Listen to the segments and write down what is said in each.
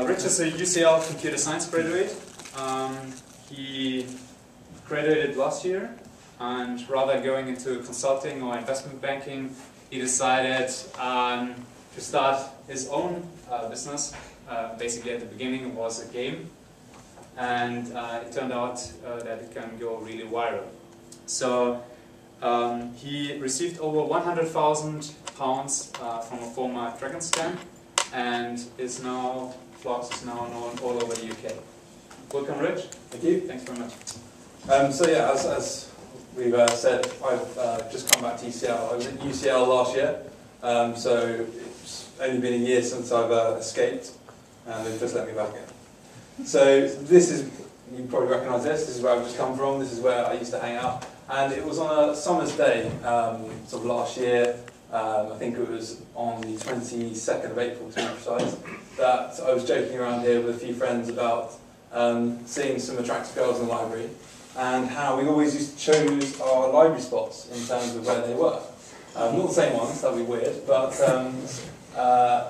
Rich is a UCL computer science graduate. He graduated last year, and rather than going into consulting or investment banking, he decided to start his own business. Basically, at the beginning, it was a game, and it turned out that it can go really viral. So he received over £100,000 from a former Dragon scam, and Floxx is now known all over the UK. Welcome, Rich. Thank you. Thanks very much. So yeah, as we've said, I've just come back to UCL. I was at UCL last year, so it's only been a year since I've escaped, and they've just let me back in. So this is, you probably recognise this is where I've just come from, this is where I used to hang out, and it was on a summer's day, sort of last year. I think it was on the 22nd of April, to be precise, that I was joking around here with a few friends about seeing some attractive girls in the library, and how we always used to choose our library spots in terms of where they were. Not the same ones, that would be weird, but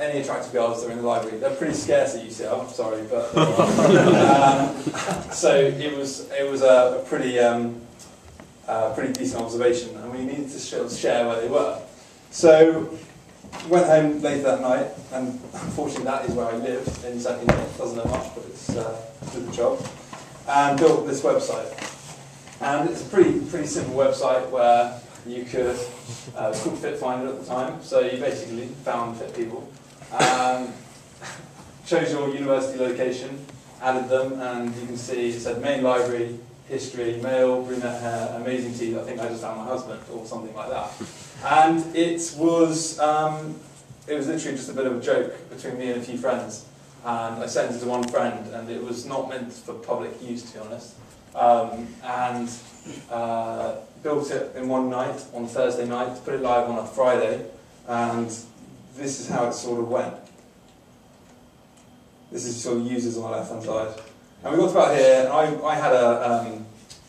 any attractive girls that are in the library. They're pretty scarce at UCL, I'm sorry, but so it was a pretty decent observation, and we needed to share where they were. So went home later that night, and unfortunately that is where I live in Second Year. Doesn't know much, but it's did the job, and built this website. And it's a pretty simple website where you could, it was called FitFinder at the time, so you basically found fit people, chose your university location, added them, and you can see it said main library, history, male, brunette hair, amazing teeth. I think I just found my husband, or something like that. And it was literally just a bit of a joke between me and a few friends. And I sent it to one friend, and it was not meant for public use, to be honest. Built it in one night, on Thursday night, put it live on a Friday, and this is how it sort of went. This is sort of users on the left-hand side. And we got about here, and I had a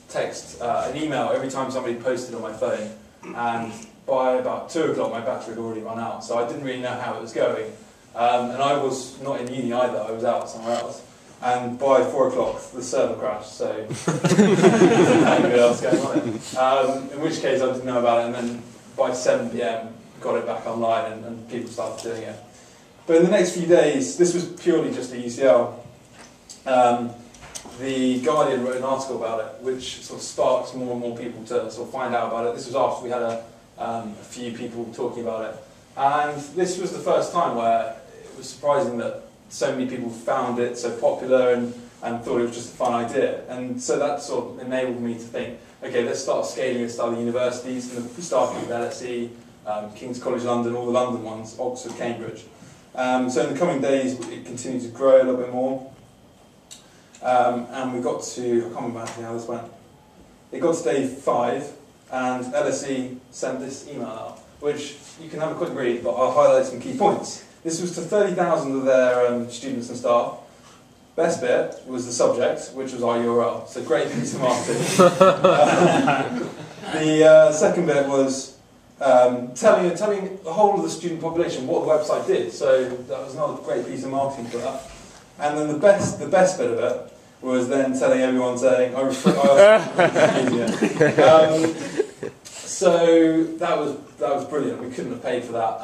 text, an email every time somebody posted on my phone, and by about 2 o'clock my battery had already run out, so I didn't really know how it was going. And I was not in uni either, I was out somewhere else. And by 4 o'clock the server crashed, so I didn't know what else was going on. In which case I didn't know about it, and then by 7 PM got it back online, and people started doing it. But in the next few days, this was purely just a UCL. The Guardian wrote an article about it, which sort of sparked more and more people to sort of find out about it. This was after we had a few people talking about it. And this was the first time where it was surprising that so many people found it so popular and thought it was just a fun idea. And so that sort of enabled me to think, okay, let's start scaling this to other universities, and we started with LSE, King's College London, all the London ones, Oxford, Cambridge. So in the coming days, it continued to grow a little bit more. And we got to, I can't remember how this went. It got to day 5, and LSE sent this email out, which you can have a quick read, but I'll highlight some key points. This was to 30,000 of their students and staff. Best bit was the subject, which was our URL. So great piece of marketing. The second bit was telling the whole of the student population what the website did. So that was another great piece of marketing for that. And then the best bit of it was then telling everyone, saying, so that was brilliant. We couldn't have paid for that.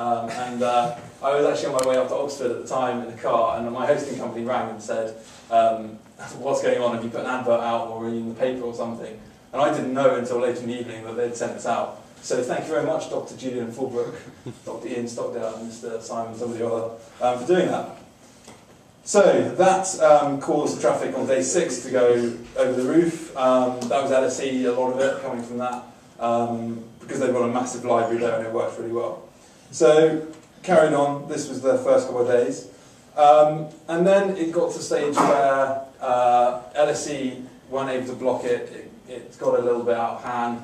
I was actually on my way up to Oxford at the time in the car, and my hosting company rang and said, what's going on? Have you put an advert out, or are you in the paper or something? And I didn't know until later in the evening that they'd sent this out. So thank you very much, Dr. Julian Fulbrook, Dr. Ian Stockdale, and Mr. Simon, somebody or other, for doing that. So that caused traffic on day 6 to go over the roof. That was LSE, a lot of it coming from that, because they've got a massive library there and it worked really well. So carried on, this was the first couple of days. And then it got to the stage where LSE weren't able to block it. It got a little bit out of hand.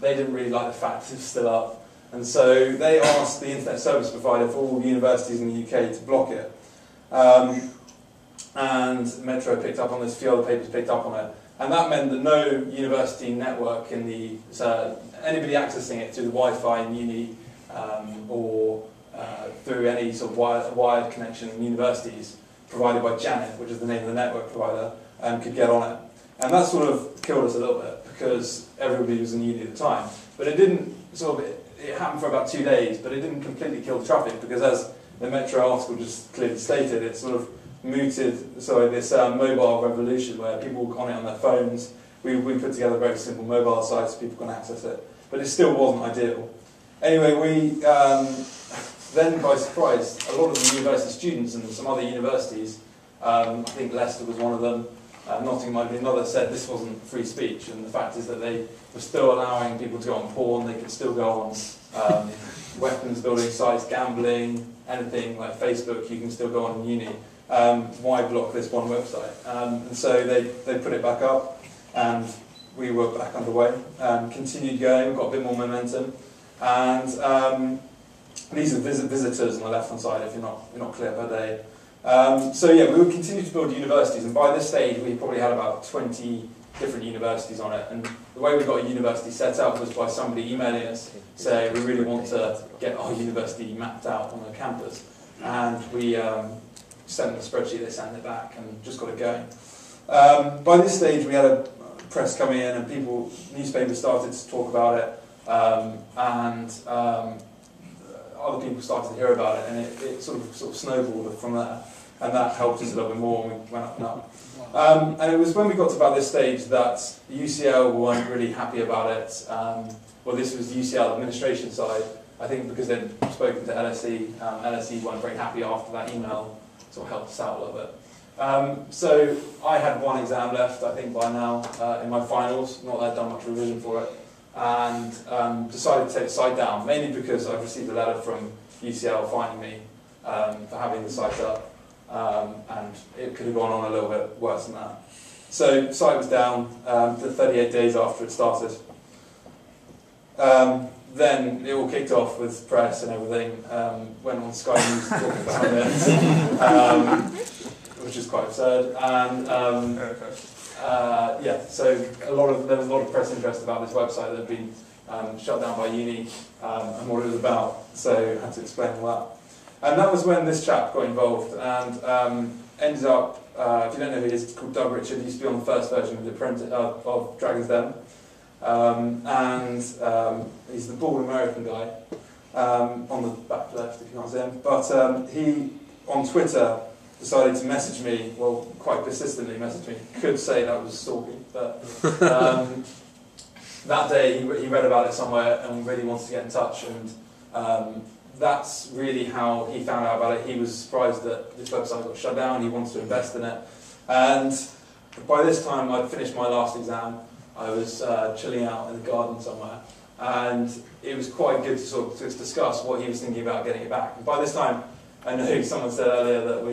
They didn't really like the fact it was still up. And so they asked the internet service provider for all universities in the UK to block it. And Metro picked up on this, a few other papers picked up on it. And that meant that no university network in the, anybody accessing it through the Wi-Fi in uni or through any sort of wired connection in universities provided by Janet, which is the name of the network provider, could get on it. And that sort of killed us a little bit because everybody was in uni at the time. But it didn't it happened for about 2 days, but it didn't completely kill the traffic because, as the Metro article just clearly stated, it sort of mooted this mobile revolution where people were on it on their phones. We put together very simple mobile sites so people can access it, but it still wasn't ideal. Anyway, we then, by surprise, a lot of the university students and some other universities, I think Leicester was one of them, Nottingham might be another, said this wasn't free speech, and the fact is that they were still allowing people to go on porn, they could still go on weapons building sites, gambling, anything like Facebook, you can still go on in uni. Why block this one website? And so they put it back up, and we were back underway, continued going, got a bit more momentum, and these are visitors on the left-hand side if you're not clear per day. So yeah, we would continue to build universities, and by this stage we probably had about 20 different universities on it, and the way we got a university set up was by somebody emailing us saying we really want to get our university mapped out on the campus, and we sent them a spreadsheet, they sent it back and just got it going. By this stage we had a press coming in and newspapers started to talk about it, and other people started to hear about it, and it sort of snowballed from there, and that helped us a little bit more, and we went up and up. And it was when we got to about this stage that UCL weren't really happy about it. Well, this was the UCL administration side, I think because they'd spoken to LSE. LSE weren't very happy after that email, sort of helped us out a little bit. So I had one exam left, I think by now, in my finals, not that I'd done much revision for it, and decided to take the site down, mainly because I've received a letter from UCL fining me for having the site up, and it could have gone on a little bit worse than that. So the site was down 38 days after it started. Then it all kicked off with press and everything, went on Sky News talking about it, which is quite absurd, and yeah, so there was a lot of press interest about this website that had been shut down by uni and what it was about, so I had to explain all that. And that was when this chap got involved and ended up, if you don't know who he is, called Doug Richard. He used to be on the first version of of Dragon's Den, and he's the bald American guy on the back left if you can't see him, but he on Twitter decided to message me, well, quite persistently message me. Could say that was stalking, but that day he read about it somewhere and really wanted to get in touch, and that's really how he found out about it. He was surprised that this website got shut down, he wanted to invest in it, and by this time I'd finished my last exam. I was chilling out in the garden somewhere, and it was quite good to sort of discuss what he was thinking about getting it back. And by this time, I know someone said earlier that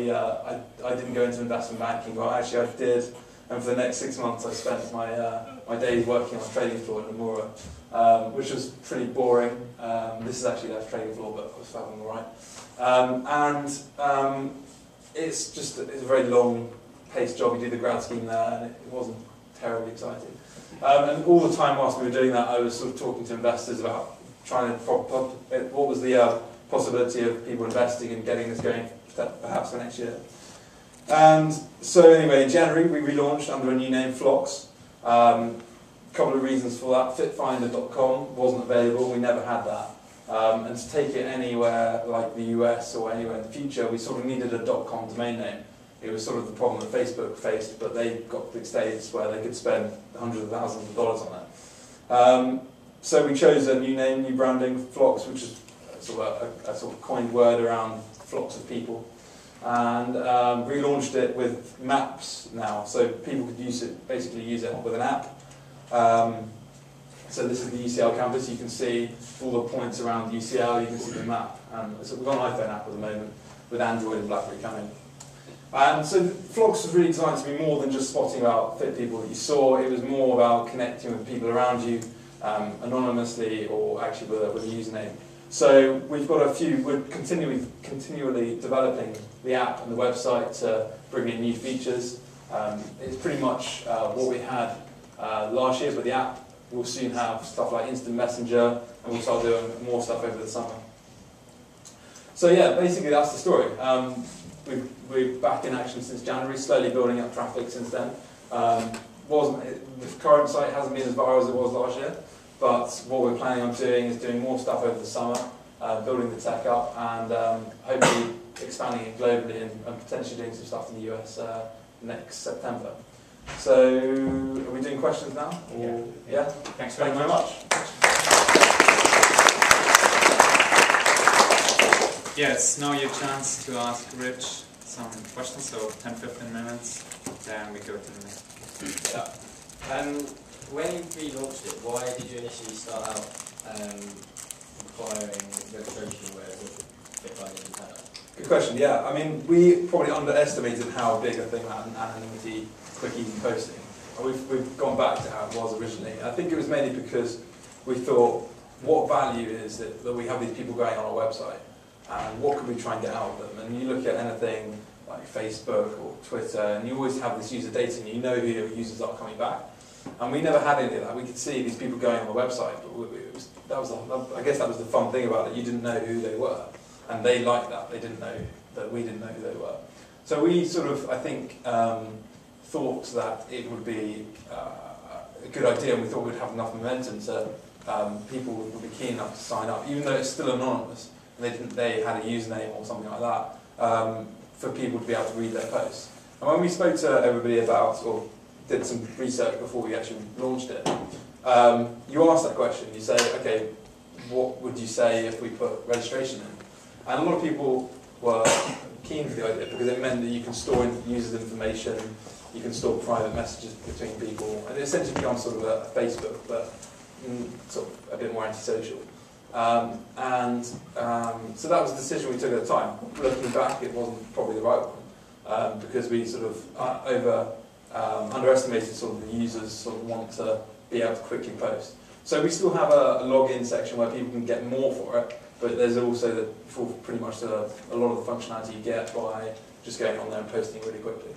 I didn't go into investment banking, but actually I did, and for the next 6 months I spent my days working on a trading floor in Nomura, which was pretty boring. This is actually their trading floor, but I was having all right. It's a very long-paced job. You do the grad scheme there, and it wasn't terribly exciting. And all the time whilst we were doing that, I was sort of talking to investors about trying to what was the possibility of people investing and getting this going perhaps for next year. And so anyway, in January we relaunched under a new name, Floxx. Couple of reasons for that. FitFinder.com wasn't available, we never had that. And to take it anywhere like the US or anywhere in the future, we sort of needed a .com domain name. It was sort of the problem that Facebook faced, but they got big states where they could spend hundreds of thousands of dollars on it. So we chose a new name, new branding, Floxx, which is a sort of coined word around flocks of people, and relaunched it with maps now, so people could basically use it with an app. So this is the UCL campus. You can see all the points around UCL. You can see the map. So we've got an iPhone app at the moment with Android and BlackBerry coming. And so Floxx was really designed to be more than just spotting about fit people that you saw. It was more about connecting with people around you, anonymously or actually with a username. So we've got we're continually developing the app and the website to bring in new features. It's pretty much what we had last year, but the app will soon have stuff like instant messenger, and we'll start doing more stuff over the summer. So yeah, basically that's the story. we're back in action since January, slowly building up traffic since then. The current site hasn't been as viral as it was last year, but what we're planning on doing is doing more stuff over the summer, building the tech up, and hopefully expanding it globally and potentially doing some stuff in the US next September. So, are we doing questions now? Or, yeah? Thanks Thank you very much. Yeah, it's now your chance to ask Rich some questions, so 10-15 minutes, then we go to the next. Yeah. When you pre-launched it, why did you initially start out requiring registration whereas with FitFinder and Martell? Good question, yeah. I mean, we probably underestimated how big a thing that anonymity quick easy posting. And we've gone back to how it was originally. I think it was mainly because we thought, what value is it that we have these people going on our website? And what could we try and get out of them? And you look at anything like Facebook or Twitter, and you always have this user data, and you know who your users are coming back. And we never had any of that. We could see these people going on the website, but I guess that was the fun thing about it. You didn't know who they were, and they liked that. They didn't know that we didn't know who they were. So we sort of, I think, thought that it would be a good idea, and we thought we'd have enough momentum so people would be keen enough to sign up, even though it's still anonymous. They had a username or something like that, for people to be able to read their posts. And when we spoke to everybody about, or did some research before we actually launched it, you asked that question. You say, okay, what would you say if we put registration in? And a lot of people were keen for the idea because it meant that you can store users' information, you can store private messages between people, and it essentially becomes sort of a Facebook, but sort of a bit more antisocial. So that was the decision we took at the time. Looking back, it wasn't probably the right one because we sort of underestimated sort of the users sort of want to be able to quickly post. So we still have a login section where people can get more for it, but there's also pretty much a lot of the functionality you get by just going on there and posting really quickly.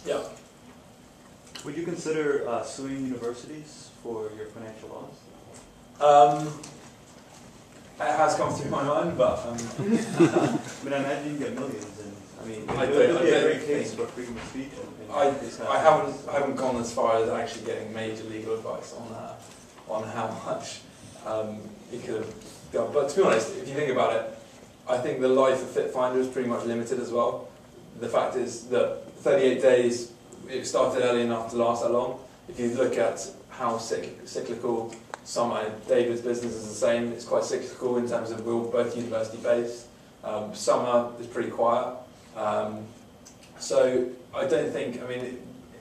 Yeah. Would you consider suing universities for your financial loss? It has come through my mind, but I mean, I imagine you get millions, and I mean, it would be a great case for freedom of speech. I haven't gone as far as actually getting major legal advice on how much it could have gone. But to be honest, if you think about it, I think the life of FitFinder is pretty much limited as well. The fact is that 38 days, it started early enough to last that long. If you look at how cyclical David's business is the same. It's quite cyclical in terms of we're both university-based. Summer is pretty quiet. So I don't think, I mean,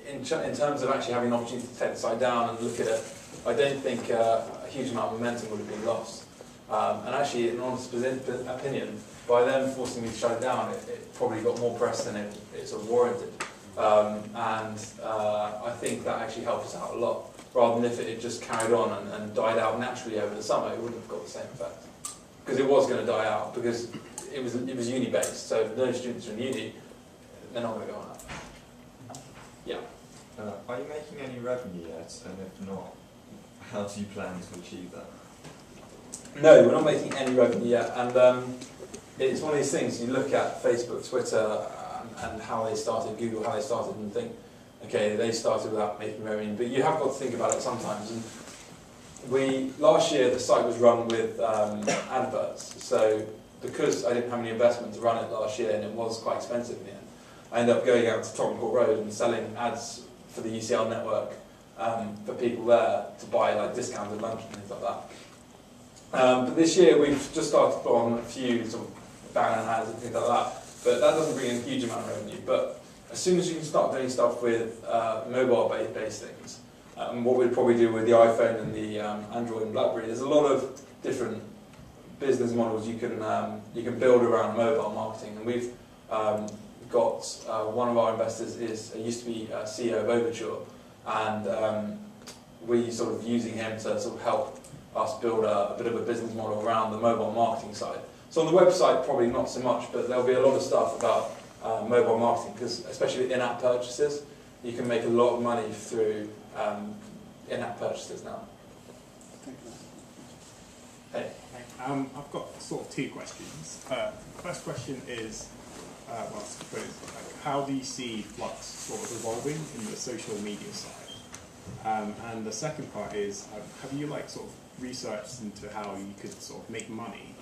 in terms of actually having an opportunity to take the site down and look at it, I don't think a huge amount of momentum would have been lost. And actually, in an honest opinion, by them forcing me to shut it down, it probably got more press than it sort of warranted. I think that actually helped us out a lot. Rather than if it had just carried on and died out naturally over the summer, it wouldn't have got the same effect. Because it was going to die out, because it was uni-based, so if no students are in uni, they're not going to go on that. Yeah. Are you making any revenue yet? And if not, how do you plan to achieve that? No, we're not making any revenue yet. And it's one of these things, you look at Facebook, Twitter, and how they started, Google, how they started, and think, okay, they started without making revenue, but you have got to think about it sometimes. And last year the site was run with adverts, so because I didn't have any investment to run it last year and it was quite expensive in the end, I ended up going out to Tottenham Court Road and selling ads for the UCL network for people there to buy like discounted lunch and things like that. But this year we've just started to put on a few sort of banner ads and things like that, but that doesn't bring in a huge amount of revenue. But as soon as you can start doing stuff with mobile-based things, what we'd probably do with the iPhone and the Android and BlackBerry, there's a lot of different business models you can build around mobile marketing. And we've got one of our investors used to be CEO of Overture, and we're sort of using him to sort of help us build a bit of a business model around the mobile marketing side. So on the website, probably not so much, but there'll be a lot of stuff about mobile marketing, because especially with in-app purchases, you can make a lot of money through in-app purchases now. Hey. I've got sort of two questions. First question is, well, I suppose, like, how do you see Floxx sort of evolving in the social media side? And the second part is, have you like sort of researched into how you could sort of make money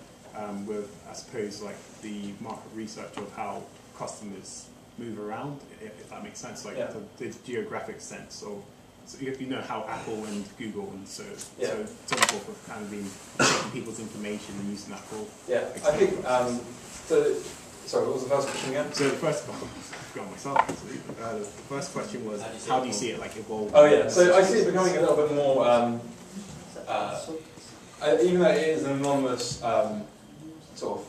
with, I suppose, like the market research of how customers move around, if that makes sense, like the geographic sense. So if you know how Apple and Google and so on forth have kind of been taking people's information and using that for. Yeah, I think. Sorry, what was the first question again? So the first one, I've forgotten myself actually. The first question was, how do you see it like evolving? Oh yeah, so I see it becoming a little bit more. Even though it is an anonymous sort of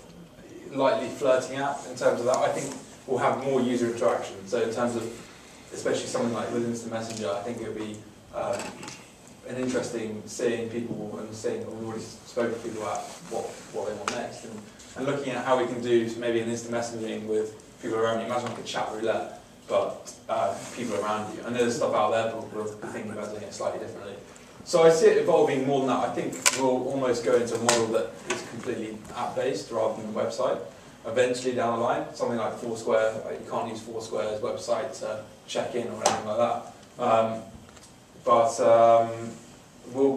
lightly flirting app in terms of that, I think we'll have more user interaction. So in terms of, especially something like with Instant Messenger, I think it would be an interesting seeing people and seeing that we've already spoken to people about what they want next, and looking at how we can do maybe an instant messaging with people around you. Imagine like a chat roulette, but people around you. And there's stuff out there, but we'll be thinking about doing it slightly differently. So I see it evolving more than that. I think we'll almost go into a model that is completely app-based rather than a website. Eventually down the line, something like Foursquare, you can't use Foursquare's website to check in or anything like that.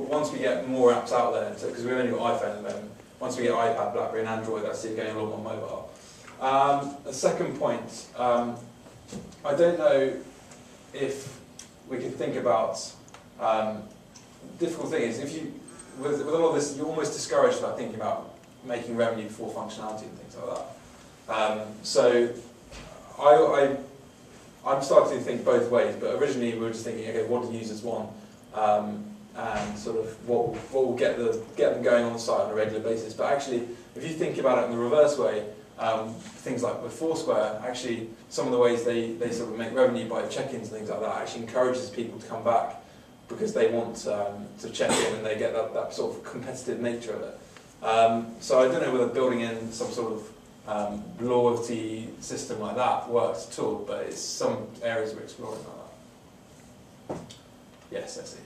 Once we get more apps out there, because we've only got iPhone at the moment, once we get iPad, BlackBerry and Android, I see it going a lot more mobile. The second point, I don't know if we could think about, difficult thing is, if you, with a lot of this, you're almost discouraged about thinking about making revenue before functionality and things like that. So I'm starting to think both ways, but originally we were just thinking, okay, what do users want? And sort of what will get them going on the site on a regular basis. But actually, if you think about it in the reverse way, things like with Foursquare, actually some of the ways they sort of make revenue by check-ins and things like that actually encourages people to come back because they want to check in and they get that sort of competitive nature of it. So I don't know whether building in some sort of loyalty system like that works at all, but it's some areas we're exploring like that. Yes, Essie.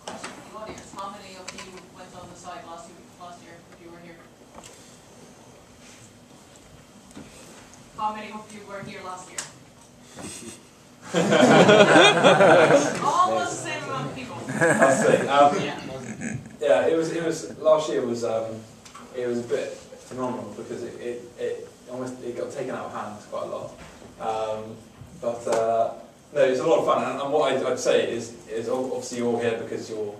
Question from the audience. How many of you went on the site last year if you were here? How many of you were here last year? Almost the same amount of people. Yeah, it was last year was it was a bit phenomenal because it got taken out of hand quite a lot. No, it's a lot of fun, and what I'd say is obviously you're here because you're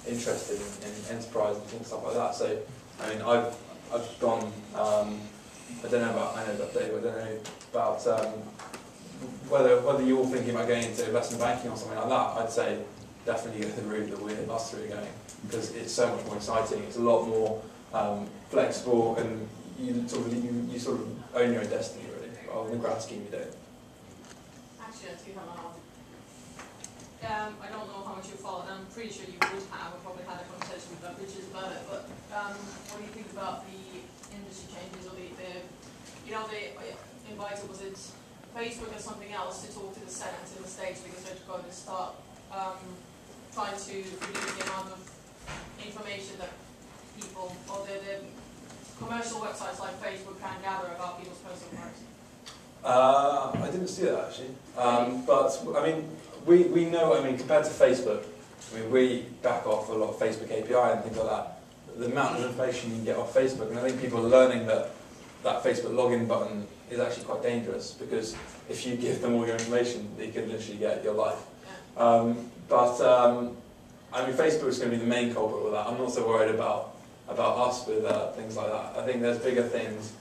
interested in enterprise and stuff like that. So, I mean, I've gone. I know about Dave. I don't know about whether you're all thinking about going into investment banking or something like that. I'd say definitely go the route that us three are going because it's so much more exciting. It's a lot more flexible, and you sort of own your own destiny really. Rather than the grand scheme, you don't. I don't know how much you followed, I'm pretty sure you would have. We probably had a conversation with Richard about it, but what do you think about the industry changes or the invited, was it Facebook or something else to talk to the Senate in the States because they're going to start trying to reduce the amount of information that people or the commercial websites like Facebook can gather about people's personal lives? I didn't see that actually, but I mean, we know. I mean, compared to Facebook, I mean, we back off a lot of Facebook API and things like that. The amount of information you can get off Facebook, and I think people are learning that Facebook login button is actually quite dangerous because if you give them all your information, they can literally get your life. I mean, Facebook is going to be the main culprit with that. I'm not so worried about us with things like that. I think there's bigger things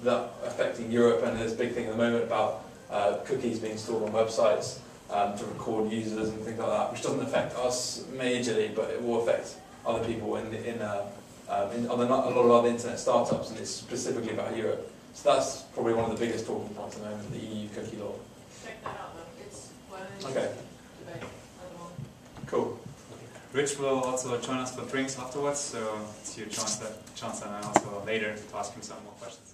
that affecting Europe, and there's a big thing at the moment about cookies being stored on websites to record users and things like that, which doesn't affect us majorly, but it will affect other people in a lot of other internet startups, and it's specifically about Europe. So that's probably one of the biggest talking points at the moment, the EU cookie law. Check that out though. It's okay. Debate at the moment. Cool. Rich will also join us for drinks afterwards, so it's your chance and also later to ask him some more questions.